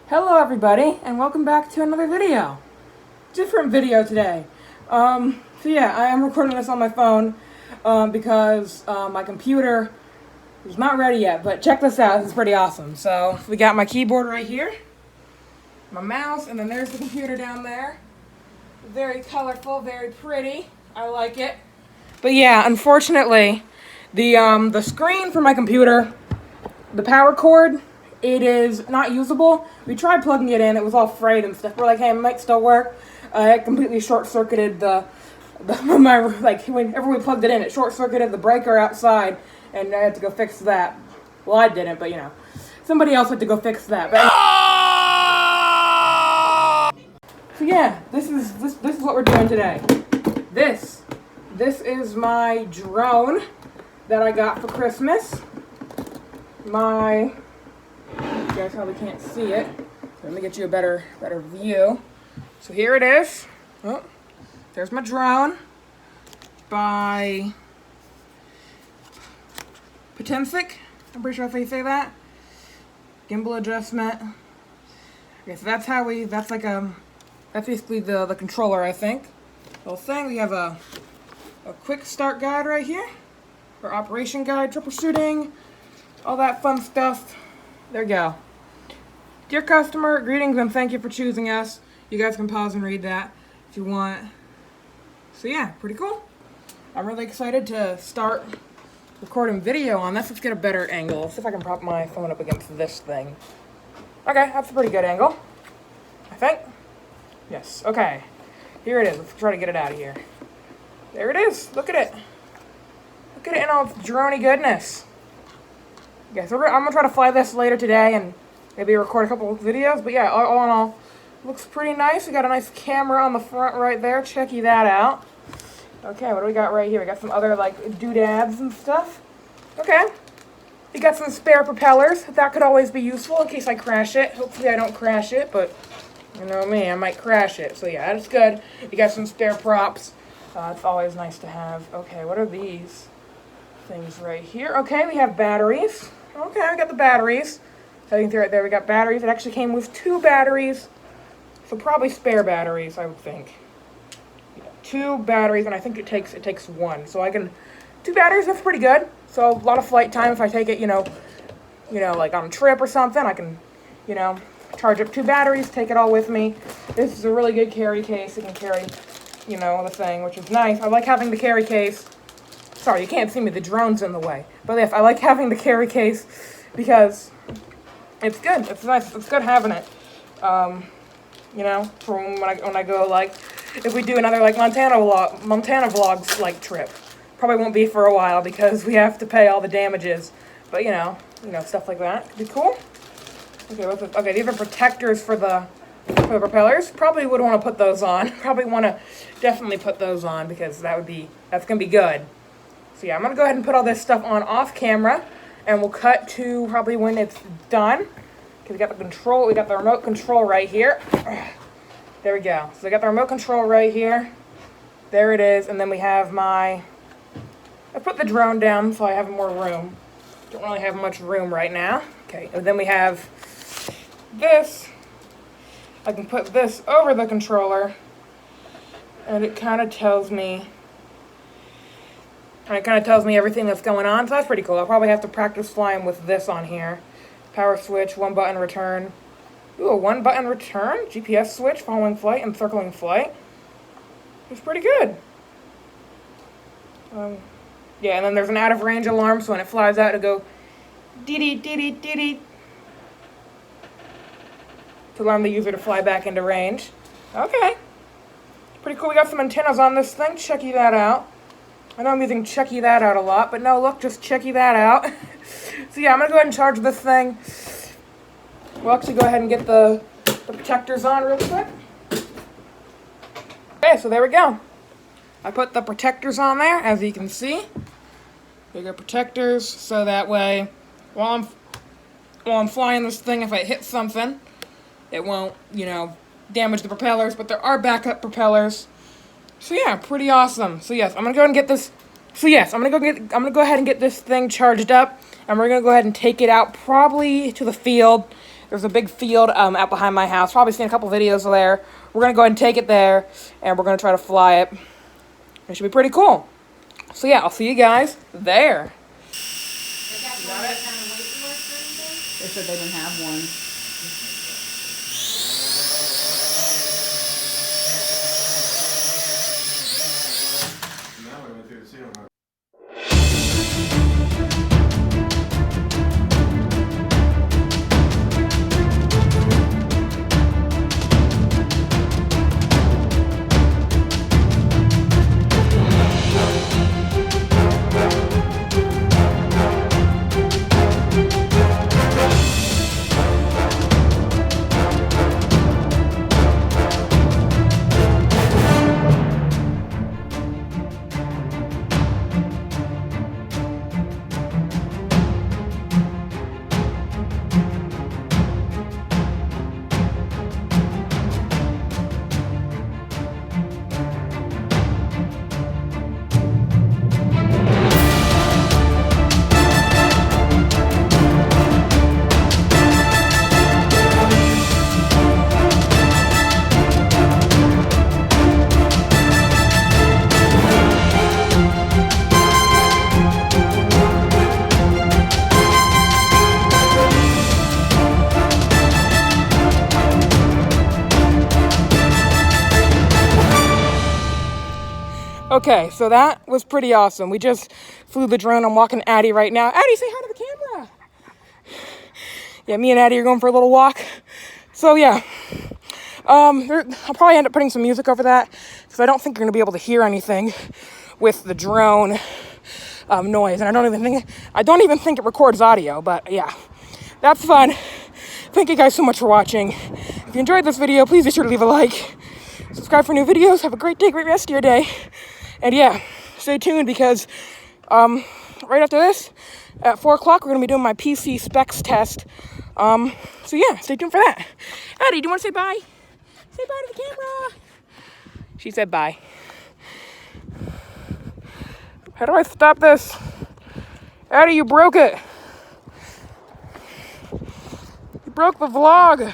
Hello everybody, and welcome back to another video. Different video today. I am recording this on my phone because my computer is not ready yet, but check this out, this is pretty awesome. So, we got my keyboard right here, my mouse, and then there's the computer down there. Very colorful, very pretty, I like it. But yeah, unfortunately, the screen for my computer, the power cord, it is not usable. We tried plugging it in, it was all frayed and stuff. We're like, hey, it might still work. It completely short-circuited whenever we plugged it in, it short-circuited the breaker outside, and I had to go fix that. Well, I didn't, but somebody else had to go fix that. But so yeah, this is what we're doing today. This is my drone that I got for Christmas. You guys probably can't see it. So let me get you a better view. So here it is. Oh, there's my drone by Potemsic. I'm pretty sure if I say that. Gimbal adjustment. Okay, so that's basically the controller, I think. Little thing. We have a quick start guide right here. Or operation guide, troubleshooting, all that fun stuff. There you go. Dear customer, greetings and thank you for choosing us. You guys can pause and read that if you want. So yeah, pretty cool. I'm really excited to start recording video on this. Let's get a better angle. Let's see if I can prop my phone up against this thing. Okay, that's a pretty good angle, I think. Yes, okay. Here it is. Let's try to get it out of here. There it is. Look at it. Look at it in all its droney goodness. Yeah, so I'm going to try to fly this later today and maybe record a couple of videos. But yeah, all in all, looks pretty nice. We got a nice camera on the front right there. Checky that out. Okay, what do we got right here? We got some other, doodads and stuff. Okay. We got some spare propellers. That could always be useful in case I crash it. Hopefully I don't crash it, but you know me, I might crash it. So yeah, that's good. You got some spare props. It's always nice to have. Okay, what are these things right here? Okay, we have batteries. Okay, we got the batteries. So you can see right there, we got batteries. It actually came with 2 batteries. So probably spare batteries, I would think. Yeah, 2 batteries, and I think it takes 1. So 2 batteries, that's pretty good. So a lot of flight time if I take it, like on a trip or something, I can, charge up 2 batteries, take it all with me. This is a really good carry case. It can carry, the thing, which is nice. I like having the carry case. Sorry, you can't see me, the drone's in the way. But yes, I like having the carry case because it's good. It's nice. It's good having it. For when I go, if we do another, Montana vlogs, trip. Probably won't be for a while because we have to pay all the damages. But, stuff like that. Could be cool. Okay, these are protectors for the propellers. Probably would want to put those on. Probably want to definitely put those on because that's going to be good. So yeah, I'm going to go ahead and put all this stuff on off camera, and we'll cut to probably when it's done. Okay, we got the remote control right here. There we go. So we got the remote control right here. There it is, and then we have I put the drone down so I have more room. Don't really have much room right now. Okay, and then we have this. I can put this over the controller, and it kind of tells me everything that's going on, so that's pretty cool. I'll probably have to practice flying with this on here. Power switch, 1-button return. Ooh, a 1-button return? GPS switch, following flight, and circling flight. It's pretty good. Yeah, and then there's an out-of-range alarm, so when it flies out, it'll go dee-dee, dee-dee, dee-dee, to alarm the user to fly back into range. Okay. Pretty cool. We got some antennas on this thing. Checky that out. I know I'm using checky that out a lot, but no, look, just checky that out. So yeah, I'm going to go ahead and charge this thing. We'll actually go ahead and get the protectors on real quick. Okay, so there we go. I put the protectors on there, as you can see. Bigger protectors, so that way, while I'm flying this thing, if I hit something, it won't, damage the propellers, but there are backup propellers. So yeah, pretty awesome. So yes, I'm gonna go ahead and get this. I'm gonna go ahead and get this thing charged up, and we're gonna go ahead and take it out probably to the field There's a big field out behind my house. Probably seen a couple videos there. We're going to go ahead and take it there, and we're going to try to fly it. It should be pretty cool. So yeah, I'll see you guys there. Got it? They said they didn't have one. Now we went through the ceiling. Okay, so that was pretty awesome. We just flew the drone. I'm walking Addie right now. Addie, say hi to the camera. Yeah, me and Addie are going for a little walk. So yeah, I'll probably end up putting some music over that because I don't think you're gonna be able to hear anything with the drone noise, and I don't even think it records audio. But yeah, that's fun. Thank you guys so much for watching. If you enjoyed this video, please be sure to leave a like, subscribe for new videos. Have a great day, great rest of your day. And yeah, stay tuned because right after this, at 4 o'clock, we're going to be doing my PC specs test. So yeah, stay tuned for that. Addie, do you want to say bye? Say bye to the camera. She said bye. How do I stop this? Addie, you broke it. You broke the vlog.